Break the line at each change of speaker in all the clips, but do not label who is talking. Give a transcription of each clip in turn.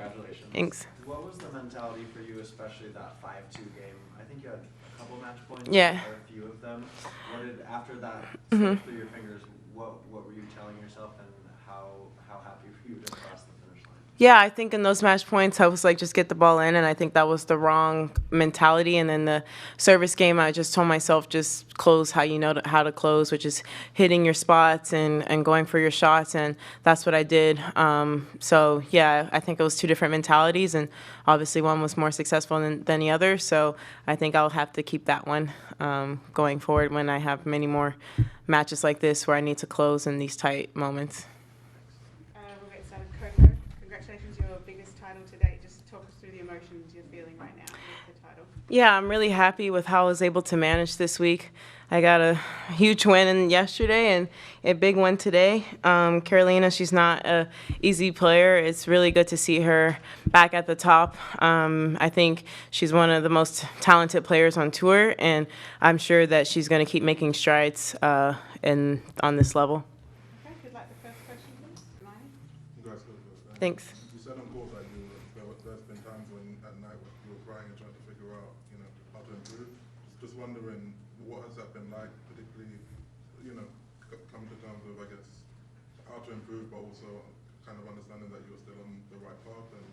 Congratulations.
Thanks.
What was the mentality for you, especially that 5-2 game? I think you had a couple match points,
Yeah.
or a few of them. What did, after that
Mhm.
slip through your fingers, what were you telling yourself, and how happy were you to cross the finish line?
Yeah, I think in those match points, I was like, just get the ball in, and I think that was the wrong mentality. And then the service game, I just told myself, just close how you know how to close, which is hitting your spots and going for your shots, and that's what I did. So yeah, I think it was two different mentalities, and obviously one was more successful than the other. So I think I'll have to keep that one going forward when I have many more matches like this where I need to close in these tight moments.
We'll get started. Coco, congratulations, your biggest title to date. Just talk us through the emotions you're feeling right now with the title.
Yeah, I'm really happy with how I was able to manage this week. I got a huge win yesterday and a big one today. Carolina, she's not an easy player. It's really good to see her back at the top. I think she's one of the most talented players on tour, and I'm sure that she's going to keep making strides on this level.
Okay, if you'd like the first question, please. Hermione?
Congrats, Coco.
Thanks.
You said on court that there's been times when at night you were crying and trying to figure out, how to improve. Just wondering, what has that been like, particularly, come to terms with, I guess, how to improve, but also kind of understanding that you're still on the right path, and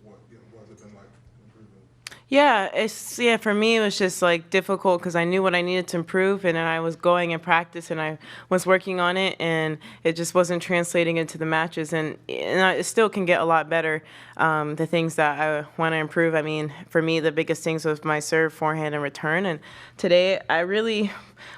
what has it been like improving?
Yeah, for me it was just like difficult because I knew what I needed to improve, and then I was going in practice and I was working on it, and it just wasn't translating into the matches, and it still can get a lot better. The things that I want to improve, I mean, for me the biggest things was my serve, forehand, and return, and today I really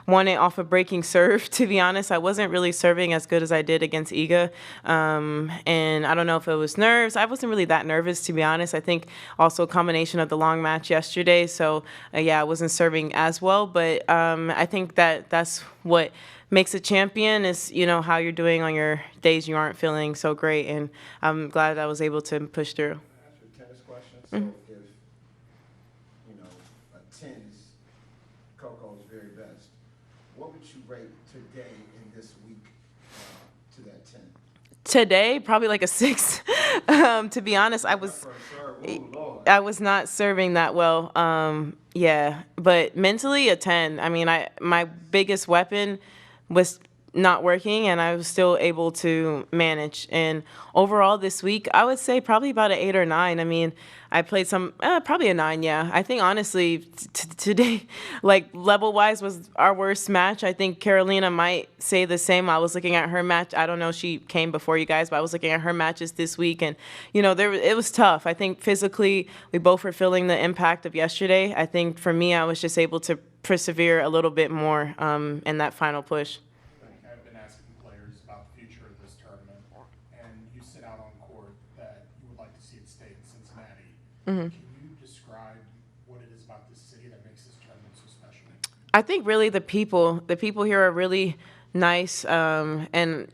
won it off of breaking serve. To be honest, I wasn't really serving as good as I did against Iga, and I don't know if it was nerves. I wasn't really that nervous, to be honest. I think also a combination of the long match yesterday, so yeah, I wasn't serving as well, but I think that's what makes a champion is, how you're doing on your days you aren't feeling so great, and I'm glad I was able to push through.
Ask you a tennis question. So if, a 10 is Coco's very best, what would you rate today in this week to that 10?
Today, probably like a 6. To be honest, I was not serving that well. Yeah, but mentally a 10. I mean, my biggest weapon was not working, and I was still able to manage. And overall this week, I would say probably about an 8 or 9. I mean, I played probably a 9, yeah. I think honestly today, like level-wise, was our worst match. I think Carolina might say the same. I was looking at her match. I don't know if she came before you guys, but I was looking at her matches this week, and it was tough. I think physically we both were feeling the impact of yesterday. I think for me, I was just able to persevere a little bit more in that final push.
I've been asking players about the future of this tournament, and you said out on court that you would like to see it stay in Cincinnati.
Mm-hmm.
Can you describe what it is about this city that makes this tournament so special?
I think really the people here are really nice, and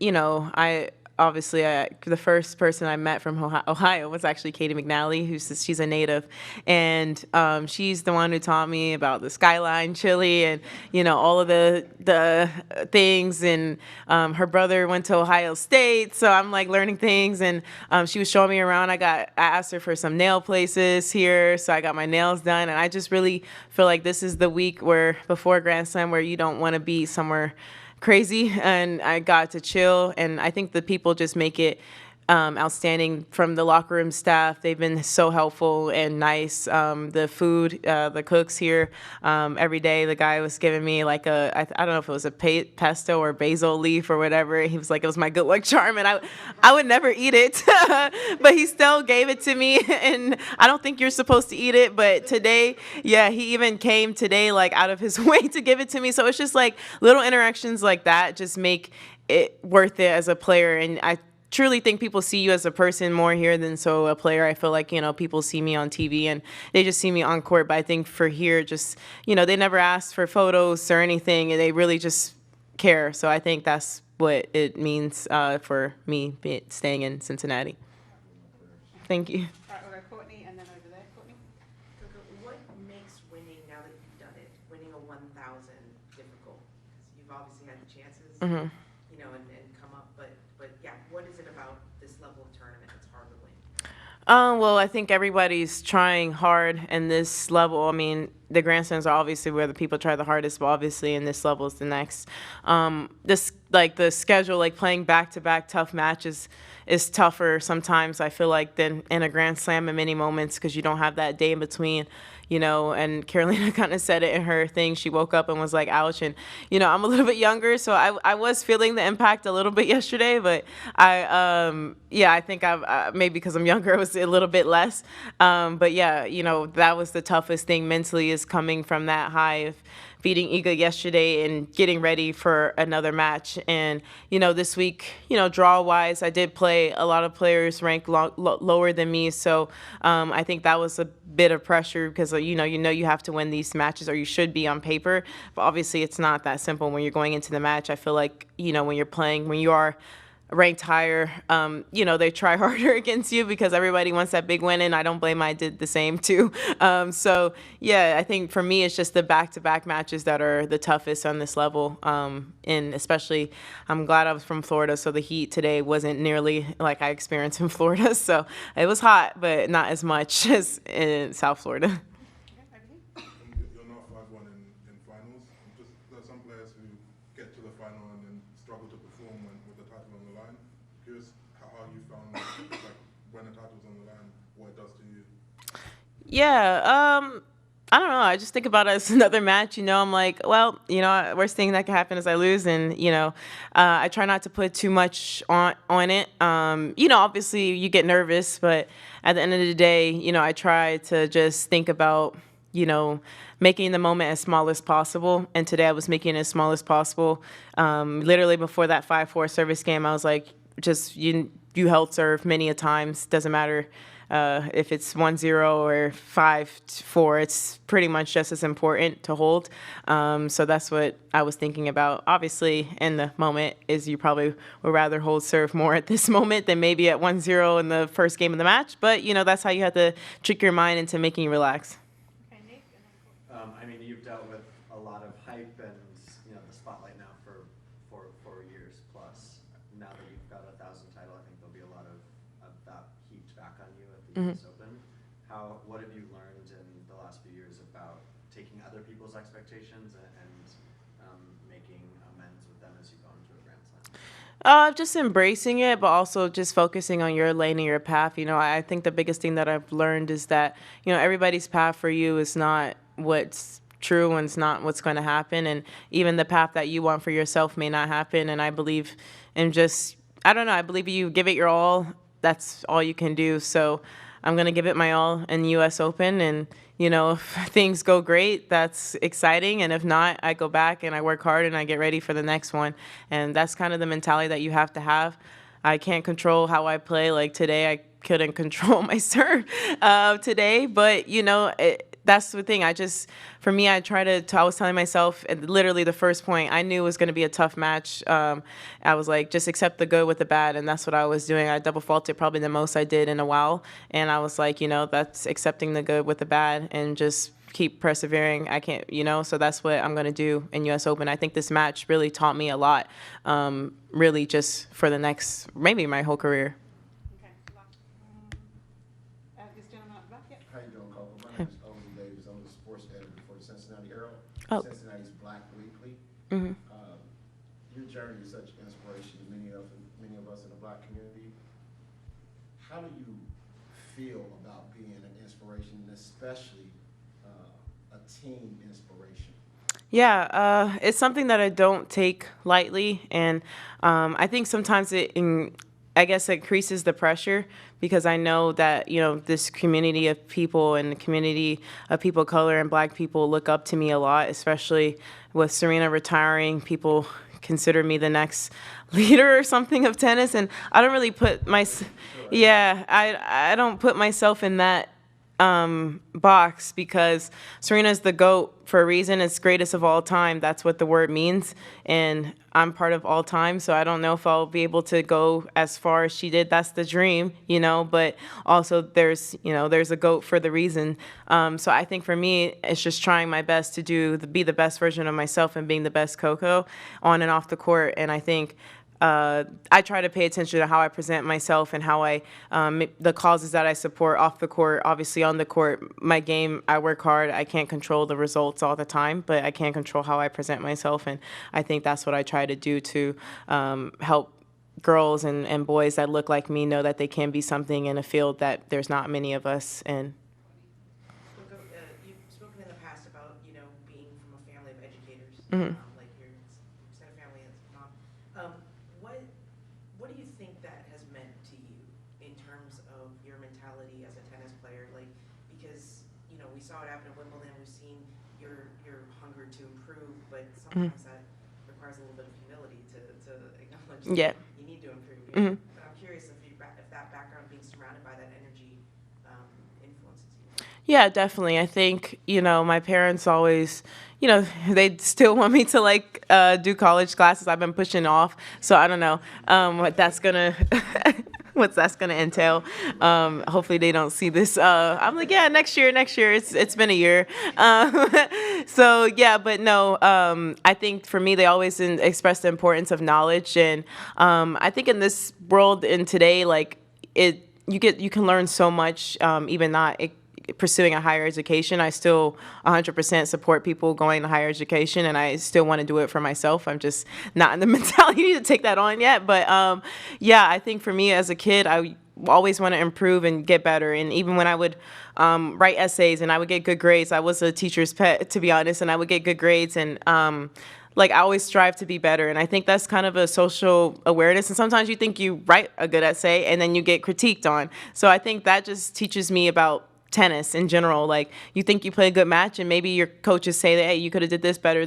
the first person I met from Ohio was actually Katie McNally, she's a native, and she's the one who taught me about the Skyline chili and all of the things, and her brother went to Ohio State, so I'm like learning things, and she was showing me around. I asked her for some nail places here, so I got my nails done, and I just really feel like this is the week where before Grand Slam where you don't want to be somewhere crazy, and I got to chill, and I think the people just make it outstanding. From the locker room staff, they've been so helpful and nice. The food, the cooks here, every day the guy was giving me like I don't know if it was a pesto or basil leaf or whatever. He was like, it was my good luck charm, and I would never eat it, but he still gave it to me, and I don't think you're supposed to eat it, but today, yeah, he even came today like out of his way to give it to me. So it's just like little interactions like that just make it worth it as a player, and I truly think people see you as a person more here than so a player. I feel like, people see me on TV and they just see me on court, but I think for here, just, they never ask for photos or anything, and they really just care. So I think that's what it means for me staying in Cincinnati. Thank you.
All right, we'll go Courtney and then over there. Courtney?
Coco, what makes winning, now that you've done it, winning a 1,000 difficult? Because you've obviously had the chances, and come up, but yeah, what is it about this level of tournament that's hard to win?
Well, I think everybody's trying hard in this level. I mean, the Grand Slams are obviously where the people try the hardest, but obviously in this level is the next. This like the schedule, like playing back-to-back tough matches is tougher sometimes, I feel like, than in a Grand Slam in many moments because you don't have that day in between. And Carolina kind of said it in her thing. She woke up and was like, ouch. And, I'm a little bit younger, so I was feeling the impact a little bit yesterday, but I think maybe because I'm younger, it was a little bit less. But yeah, that was the toughest thing mentally, is coming from that high of beating Iga yesterday and getting ready for another match. And, this week, draw-wise, I did play a lot of players ranked lower than me. So I think that was a bit of pressure because, you have to win these matches, or you should be on paper. But obviously it's not that simple when you're going into the match. I feel like, when you're playing, when you are ranked higher, they try harder against you because everybody wants that big win, and I don't blame them. I did the same too. So yeah, I think for me it's just the back-to-back matches that are the toughest on this level, and especially I'm glad I was from Florida, so the heat today wasn't nearly like I experienced in Florida. So it was hot, but not as much as in South Florida.
You're not 5-1 in finals. There are some players who get to the final and then struggle to perform with the title on the line. Curious how you found like when the title's on the line, what it does to you.
Yeah, I don't know. I just think about it as another match. I'm like, well, worst thing that can happen is I lose, and I try not to put too much on it. Obviously you get nervous, but at the end of the day, I try to just think about making the moment as small as possible. And today I was making it as small as possible. Literally before that 5-4 service game, I was like, just you held serve many a times. Doesn't matter if it's 1-0 or 5-4. It's pretty much just as important to hold. So that's what I was thinking about. Obviously, in the moment, is you probably would rather hold serve more at this moment than maybe at 1-0 in the first game of the match. But that's how you have to trick your mind into making you relax.
I mean, you've dealt with a lot of hype and the spotlight now for 4 years plus. Now that you've got a 1,000 title, I think there'll be a lot of that heaped back on you at the US Open. What have you learned in the last few years about taking other people's expectations and making amends with them as you go into a Grand Slam?
Just embracing it, but also just focusing on your lane and your path. I think the biggest thing that I've learned is that, everybody's path for you is not what's true, and it's not what's going to happen. And even the path that you want for yourself may not happen. And I believe in I believe you give it your all. That's all you can do. So I'm going to give it my all in US Open. And, if things go great, that's exciting. And if not, I go back and I work hard and I get ready for the next one. And that's kind of the mentality that you have to have. I can't control how I play. Like today, I couldn't control my serve today. But, that's the thing. I was telling myself, and literally the first point, I knew it was going to be a tough match. I was like, just accept the good with the bad. And that's what I was doing. I double faulted probably the most I did in a while. And I was like, that's accepting the good with the bad and just keep persevering. I can't, so that's what I'm going to do in US Open. I think this match really taught me a lot, really just for the next, maybe my whole career.
This gentleman at the back, yeah.
How you doing, Coco? My name is Owen Davis. I'm the sports editor for the Cincinnati Herald,
Oh.
Cincinnati's Black Weekly.
Mhm.
Your journey is such inspiration to many of us in the Black community. How do you feel about being an inspiration, and especially a team inspiration?
Yeah, it's something that I don't take lightly, and I think sometimes I guess it increases the pressure because I know that, this community of people and the community of people of color and Black people look up to me a lot, especially with Serena retiring. People consider me the next leader or something of tennis, and I don't really put I don't put myself in that box because Serena's the GOAT for a reason. It's greatest of all time. That's what the word means. And I'm part of all time. So I don't know if I'll be able to go as far as she did. That's the dream, but also there's a GOAT for the reason. So I think for me, it's just trying my best to be the best version of myself and being the best Coco on and off the court. And I think I try to pay attention to how I present myself and how the causes that I support off the court. Obviously, on the court, my game, I work hard. I can't control the results all the time, but I can control how I present myself, and I think that's what I try to do to help girls and boys that look like me know that they can be something in a field that there's not many of us in.
You've spoken in the past about, being from a family of educators,
Mhm.
like your extended family and mom. What do you think that has meant to you in terms of your mentality as a tennis player? Like, because, we saw it happen at Wimbledon, we've seen your hunger to improve, but sometimes that requires a little bit of humility to acknowledge
Yeah.
that you need to improve.
Mhm.
But I'm curious if that background, being surrounded by that energy, influences you.
Yeah, definitely. I think, my parents always, they still want me to do college classes. I've been pushing off. So I don't know what that's gonna what that's gonna entail. Hopefully they don't see this. I'm like, yeah, next year. It's been a year. So yeah, but no, I think for me, they always express the importance of knowledge. And I think in this world and today, you can learn so much, even not pursuing a higher education. I still 100% support people going to higher education, and I still want to do it for myself. I'm just not in the mentality to take that on yet. But yeah, I think for me as a kid, I always want to improve and get better. And even when I would write essays and I would get good grades, I was a teacher's pet, to be honest, and I would get good grades. And I always strive to be better. And I think that's kind of a social awareness. And sometimes you think you write a good essay and then you get critiqued on. So I think that just teaches me about tennis in general. You think you play a good match and maybe your coaches say that, hey, you could have did this better.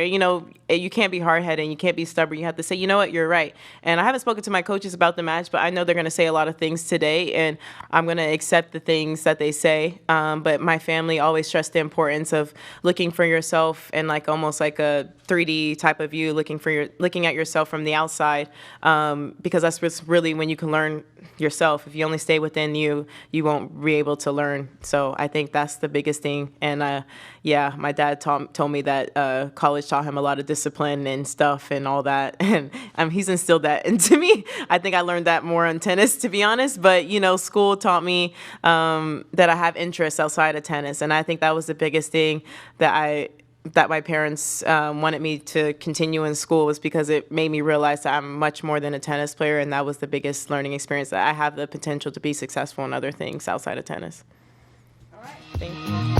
You can't be hard-headed and you can't be stubborn. You have to say, you know what, you're right. And I haven't spoken to my coaches about the match, but I know they're going to say a lot of things today, and I'm going to accept the things that they say. But my family always stressed the importance of looking for yourself and almost like a 3D type of view, looking at yourself from the outside, because that's what's really when you can learn yourself. If you only stay within you, you won't be able to learn. So I think that's the biggest thing. And yeah, my dad told me that college taught him a lot of discipline and stuff and all that. And he's instilled that into me. I think I learned that more on tennis, to be honest. But, school taught me that I have interests outside of tennis. And I think that was the biggest thing that my parents wanted me to continue in school, was because it made me realize that I'm much more than a tennis player, and that was the biggest learning experience, that I have the potential to be successful in other things outside of tennis.
All right.
Thank you.